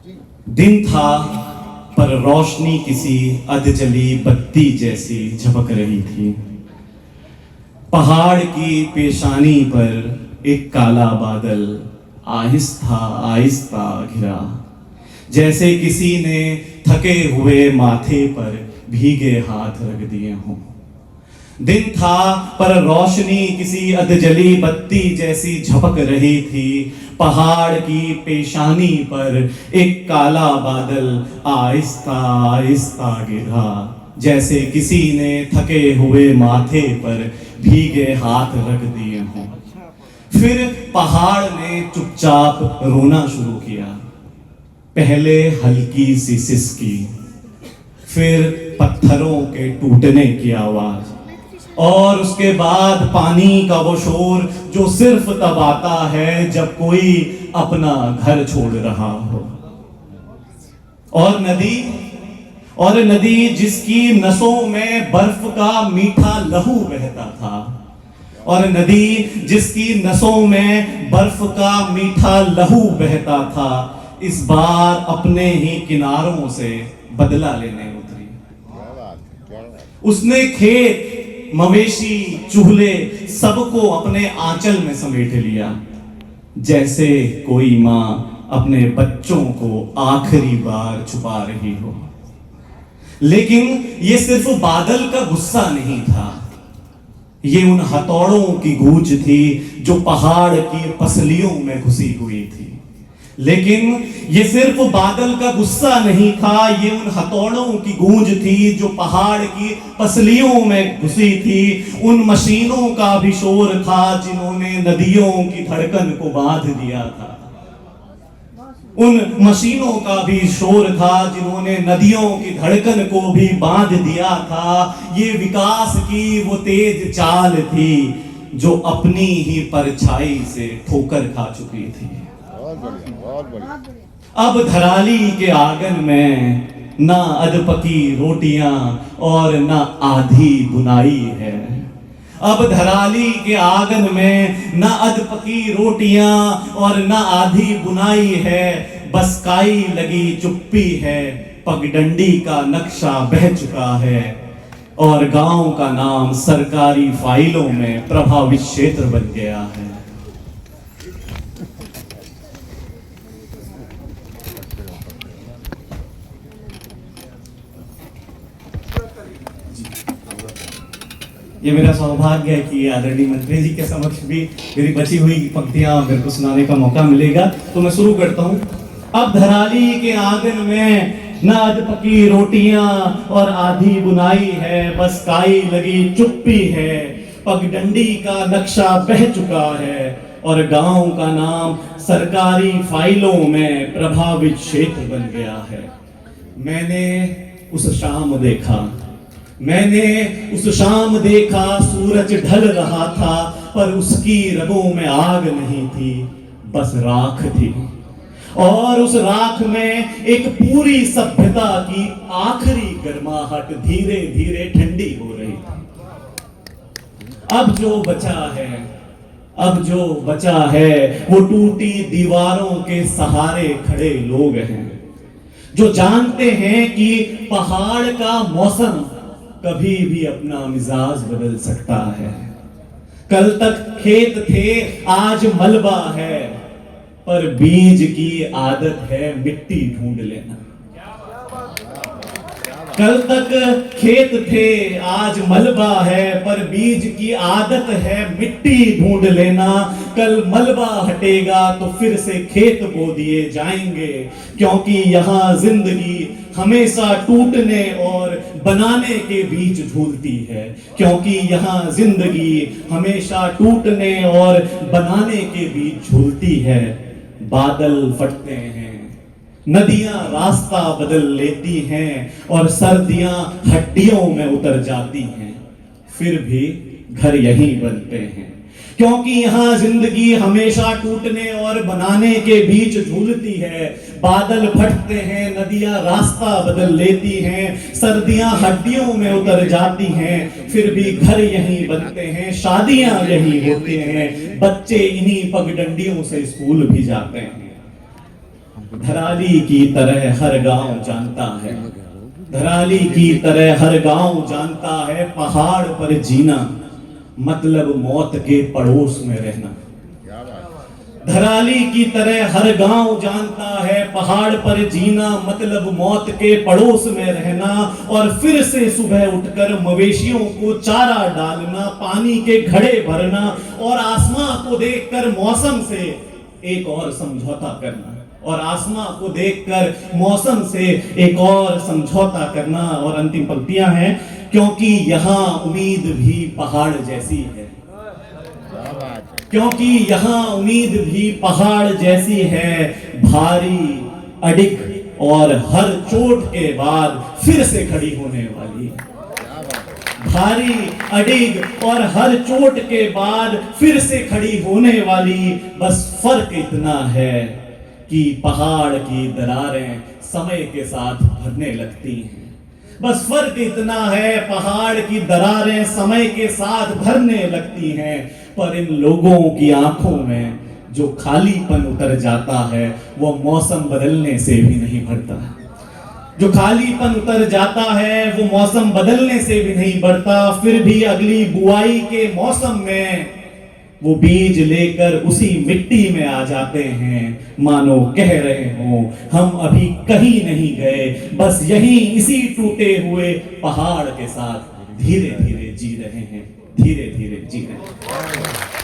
दिन था पर रोशनी किसी अधजली बत्ती जैसी झपक रही थी। पहाड़ की पेशानी पर एक काला बादल आहिस्ता आहिस्ता घिरा, जैसे किसी ने थके हुए माथे पर भीगे हाथ रख दिए हों। दिन था पर रोशनी किसी अधजली बत्ती जैसी झपक रही थी। पहाड़ की पेशानी पर एक काला बादल आहिस्ता आहिस्ता गिरा, जैसे किसी ने थके हुए माथे पर भीगे हाथ रख दिए हों। फिर पहाड़ ने चुपचाप रोना शुरू किया। पहले हल्की सी सिसकी, फिर पत्थरों के टूटने की आवाज, और उसके बाद पानी का वो शोर जो सिर्फ तब आता है जब कोई अपना घर छोड़ रहा हो। और नदी जिसकी नसों में बर्फ का मीठा लहू बहता था, और नदी जिसकी नसों में बर्फ का मीठा लहू बहता था, इस बार अपने ही किनारों से बदला लेने उतरी। उसने खेत, मवेशी, चूल्हे सबको अपने आंचल में समेट लिया, जैसे कोई मां अपने बच्चों को आखिरी बार छुपा रही हो। लेकिन ये सिर्फ बादल का गुस्सा नहीं था, ये उन हथौड़ों की गूंज थी जो पहाड़ की पसलियों में घुसी हुई थी। लेकिन ये सिर्फ बादल का गुस्सा नहीं था, ये उन हथौड़ों की गूंज थी जो पहाड़ की पसलियों में घुसी थी। उन मशीनों का भी शोर था जिन्होंने नदियों की धड़कन को बांध दिया था। उन मशीनों का भी शोर था जिन्होंने नदियों की धड़कन को भी बांध दिया था। ये विकास की वो तेज चाल थी जो अपनी ही परछाई से ठोकर खा चुकी थी। अब धराली के आंगन में ना अधपकी रोटियां और ना आधी बुनाई है। अब धराली के आंगन में ना अधपकी रोटियां और ना आधी बुनाई है। बस काई लगी चुप्पी है, पगडंडी का नक्शा बह चुका है, और गांव का नाम सरकारी फाइलों में प्रभावित क्षेत्र बन गया है। ये मेरा सौभाग्य है कि आदरणीय मंत्री जी के समक्ष भी मेरी बची हुई पंक्तियां मेरे को सुनाने का मौका मिलेगा, तो मैं शुरू करता हूं। अब धराली के आंगन में ना अधपकी रोटियां और आधी बुनाई है, बस काई लगी चुप्पी है, पगडंडी का नक्शा बह चुका है, और गांव का नाम सरकारी फाइलों में प्रभावित क्षेत्र बन गया है। मैंने उस शाम देखा, सूरज ढल रहा था, पर उसकी रगों में आग नहीं थी, बस राख थी, और उस राख में एक पूरी सभ्यता की आखिरी गर्माहट धीरे धीरे ठंडी हो रही थी। अब जो बचा है वो टूटी दीवारों के सहारे खड़े लोग हैं, जो जानते हैं कि पहाड़ का मौसम कभी भी अपना मिजाज बदल सकता है। कल तक खेत थे, आज मलबा है, पर बीज की आदत है मिट्टी ढूंढ लेना। कल तक खेत थे, आज मलबा है, पर बीज की आदत है मिट्टी ढूंढ लेना। कल मलबा हटेगा तो फिर से खेत बो दिए जाएंगे, क्योंकि यहाँ जिंदगी हमेशा टूटने और बनाने के बीच झूलती है, क्योंकि यहाँ जिंदगी हमेशा टूटने और बनाने के बीच झूलती है। बादल फटते हैं, नदियां रास्ता बदल लेती हैं, और सर्दियां हड्डियों में उतर जाती हैं, फिर भी घर यहीं बनते हैं, क्योंकि यहाँ जिंदगी हमेशा टूटने और बनाने के बीच झूलती है। बादल फटते हैं, नदियां रास्ता बदल लेती हैं, सर्दियां हड्डियों में उतर जाती हैं, फिर भी घर यहीं बनते हैं, शादियां यहीं होती हैं, बच्चे इन्हीं पगडंडियों से स्कूल भी जाते हैं। धराली की तरह हर गांव जानता है, धराली की तरह हर गांव जानता है, पहाड़ पर जीना मतलब मौत के पड़ोस में रहना। धराली की तरह हर गांव जानता है, पहाड़ पर जीना मतलब मौत के पड़ोस में रहना। और फिर से सुबह उठकर मवेशियों को चारा डालना, पानी के घड़े भरना और आसमां को देखकर मौसम से एक और समझौता करना, और आसमां को देखकर मौसम से एक और समझौता करना। और अंतिम पंक्तियां हैं, क्योंकि यहां उम्मीद भी पहाड़ जैसी है, क्योंकि यहां उम्मीद भी पहाड़ जैसी है, भारी अडिग और हर चोट के बाद फिर से खड़ी होने वाली। भारी अडिग और हर चोट के बाद फिर से खड़ी होने वाली। बस फर्क इतना है कि पहाड़ की दरारें समय के साथ भरने लगती हैं। बस फर्क इतना है, पहाड़ की दरारें समय के साथ भरने लगती हैं, पर इन लोगों की आंखों में जो खालीपन उतर जाता है वो मौसम बदलने से भी नहीं भरता। जो खालीपन उतर जाता है वो मौसम बदलने से भी नहीं बढ़ता। फिर भी अगली बुआई के मौसम में वो बीज लेकर उसी मिट्टी में आ जाते हैं, मानो कह रहे हो हम अभी कहीं नहीं गए, बस यहीं इसी टूटे हुए पहाड़ के साथ धीरे धीरे जी रहे हैं, धीरे धीरे जी रहे हैं।